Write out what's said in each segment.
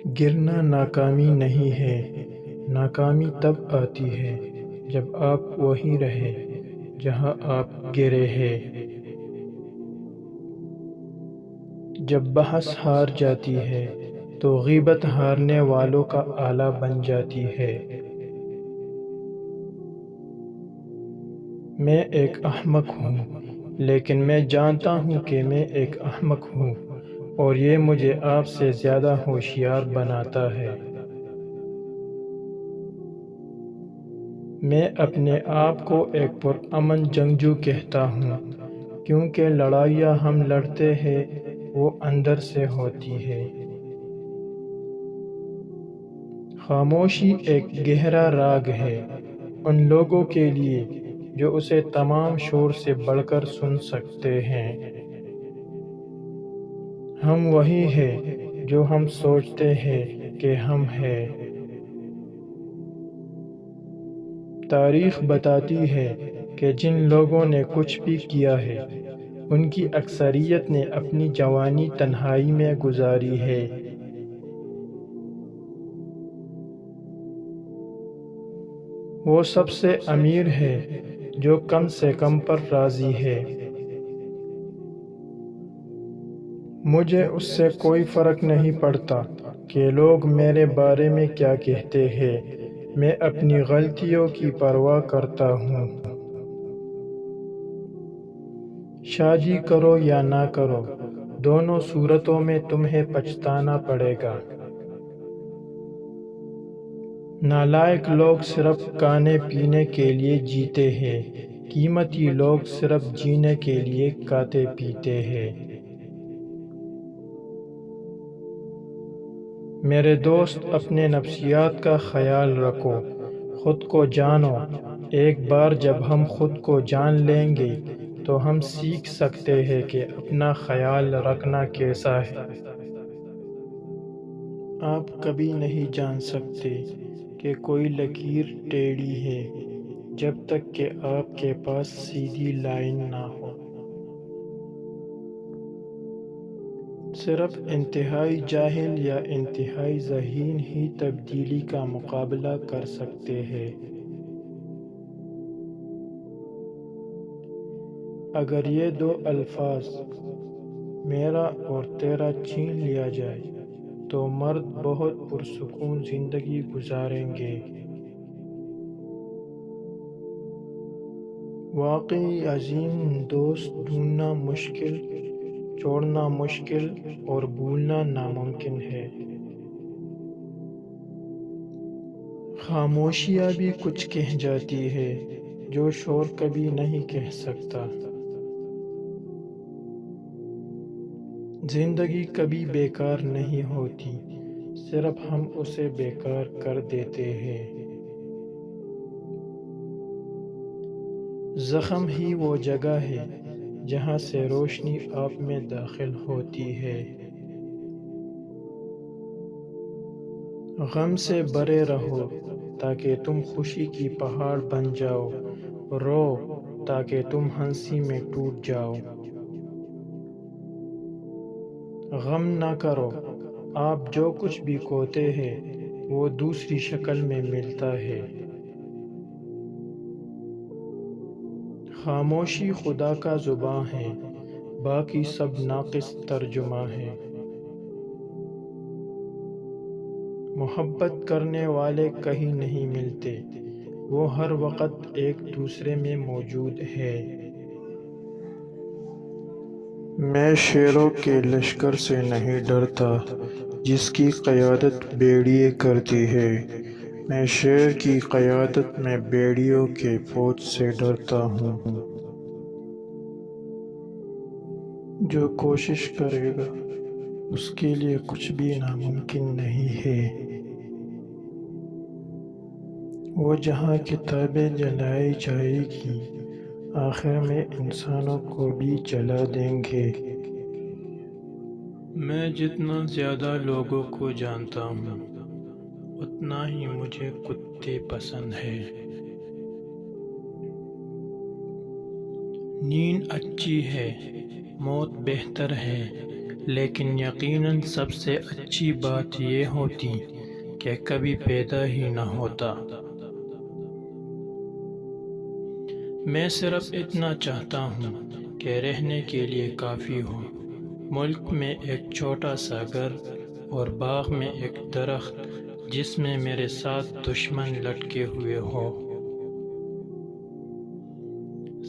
گرنا ناکامی نہیں ہے، ناکامی تب آتی ہے جب آپ وہیں رہے جہاں آپ گرے ہیں۔ جب بحث ہار جاتی ہے تو غیبت ہارنے والوں کا آلہ بن جاتی ہے۔ میں ایک احمق ہوں، لیکن میں جانتا ہوں کہ میں ایک احمق ہوں، اور یہ مجھے آپ سے زیادہ ہوشیار بناتا ہے۔ میں اپنے آپ کو ایک پرامن جنگجو کہتا ہوں، کیونکہ لڑائیاں ہم لڑتے ہیں وہ اندر سے ہوتی ہے۔ خاموشی ایک گہرا راگ ہے ان لوگوں کے لیے جو اسے تمام شور سے بڑھ کر سن سکتے ہیں۔ ہم وہی ہیں جو ہم سوچتے ہیں کہ ہم ہیں۔ تاریخ بتاتی ہے کہ جن لوگوں نے کچھ بھی کیا ہے ان کی اکثریت نے اپنی جوانی تنہائی میں گزاری ہے۔ وہ سب سے امیر ہے جو کم سے کم پر راضی ہے۔ مجھے اس سے کوئی فرق نہیں پڑتا کہ لوگ میرے بارے میں کیا کہتے ہیں، میں اپنی غلطیوں کی پرواہ کرتا ہوں۔ شادی کرو یا نہ کرو، دونوں صورتوں میں تمہیں پچھتانا پڑے گا۔ نالائق لوگ صرف کھانے پینے کے لیے جیتے ہیں، قیمتی لوگ صرف جینے کے لیے کھاتے پیتے ہیں۔ میرے دوست، اپنے نفسیات کا خیال رکھو، خود کو جانو۔ ایک بار جب ہم خود کو جان لیں گے تو ہم سیکھ سکتے ہیں کہ اپنا خیال رکھنا کیسا ہے۔ آپ کبھی نہیں جان سکتے کہ کوئی لکیر ٹیڑھی ہے جب تک کہ آپ کے پاس سیدھی لائن نہ ہو۔ صرف انتہائی جاہل یا انتہائی ذہین ہی تبدیلی کا مقابلہ کر سکتے ہیں۔ اگر یہ دو الفاظ میرا اور تیرا چھین لیا جائے تو مرد بہت پرسکون زندگی گزاریں گے۔ واقعی عظیم دوست ڈھونڈنا مشکل، چھوڑنا مشکل اور بھولنا ناممکن ہے۔ خاموشیاں بھی کچھ کہہ جاتی ہے جو شور کبھی نہیں کہہ سکتا۔ زندگی کبھی بیکار نہیں ہوتی، صرف ہم اسے بیکار کر دیتے ہیں۔ زخم ہی وہ جگہ ہے جہاں سے روشنی آپ میں داخل ہوتی ہے۔ غم سے بھرے رہو تاکہ تم خوشی کی پہاڑ بن جاؤ، رو تاکہ تم ہنسی میں ٹوٹ جاؤ۔ غم نہ کرو، آپ جو کچھ بھی کھوتے ہیں وہ دوسری شکل میں ملتا ہے۔ خاموشی خدا کا زبان ہے، باقی سب ناقص ترجمہ ہے۔ محبت کرنے والے کہیں نہیں ملتے، وہ ہر وقت ایک دوسرے میں موجود ہے۔ میں شیروں کے لشکر سے نہیں ڈرتا جس کی قیادت بھیڑیے کرتی ہے، میں شیر کی قیادت میں بھیڑیوں کے فوج سے ڈرتا ہوں۔ جو کوشش کرے گا اس کے لیے کچھ بھی ناممکن نہیں ہے۔ وہ جہاں کتابیں جلائی جائے گی، آخر میں انسانوں کو بھی جلا دیں گے۔ میں جتنا زیادہ لوگوں کو جانتا ہوں اتنا ہی مجھے کتے پسند ہیں۔ نیند اچھی ہے، موت بہتر ہے، لیکن یقیناً سب سے اچھی بات یہ ہوتی کہ کبھی پیدا ہی نہ ہوتا۔ میں صرف اتنا چاہتا ہوں کہ رہنے کے لیے کافی ہو، ملک میں ایک چھوٹا سا گھر اور باغ میں ایک درخت جس میں میرے 7 دشمن لٹکے ہوئے ہو۔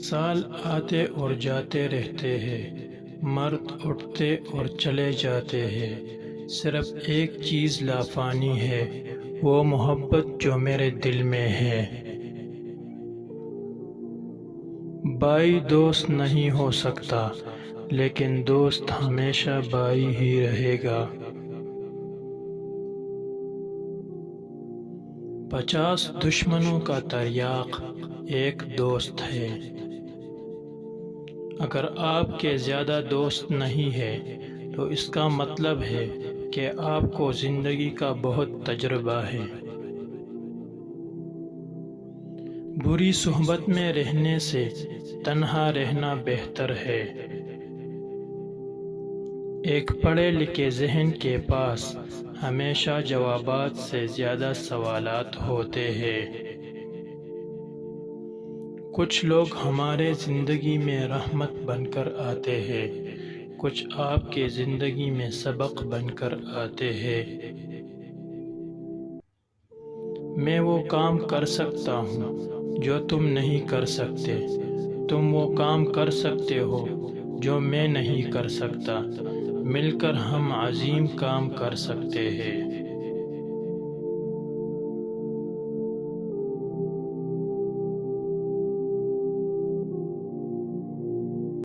سال آتے اور جاتے رہتے ہیں، مرد اٹھتے اور چلے جاتے ہیں، صرف ایک چیز لافانی ہے، وہ محبت جو میرے دل میں ہے۔ بھائی دوست نہیں ہو سکتا، لیکن دوست ہمیشہ بھائی ہی رہے گا۔ 50 دشمنوں کا تریاق ایک دوست ہے۔ اگر آپ کے زیادہ دوست نہیں ہے تو اس کا مطلب ہے کہ آپ کو زندگی کا بہت تجربہ ہے۔ بری صحبت میں رہنے سے تنہا رہنا بہتر ہے۔ ایک پڑھے لکھے ذہن کے پاس ہمیشہ جوابات سے زیادہ سوالات ہوتے ہیں۔ کچھ لوگ ہمارے زندگی میں رحمت بن کر آتے ہیں، کچھ آپ کے زندگی میں سبق بن کر آتے ہیں۔ میں وہ کام کر سکتا ہوں جو تم نہیں کر سکتے، تم وہ کام کر سکتے ہو جو میں نہیں کر سکتا، مل کر ہم عظیم کام کر سکتے ہیں۔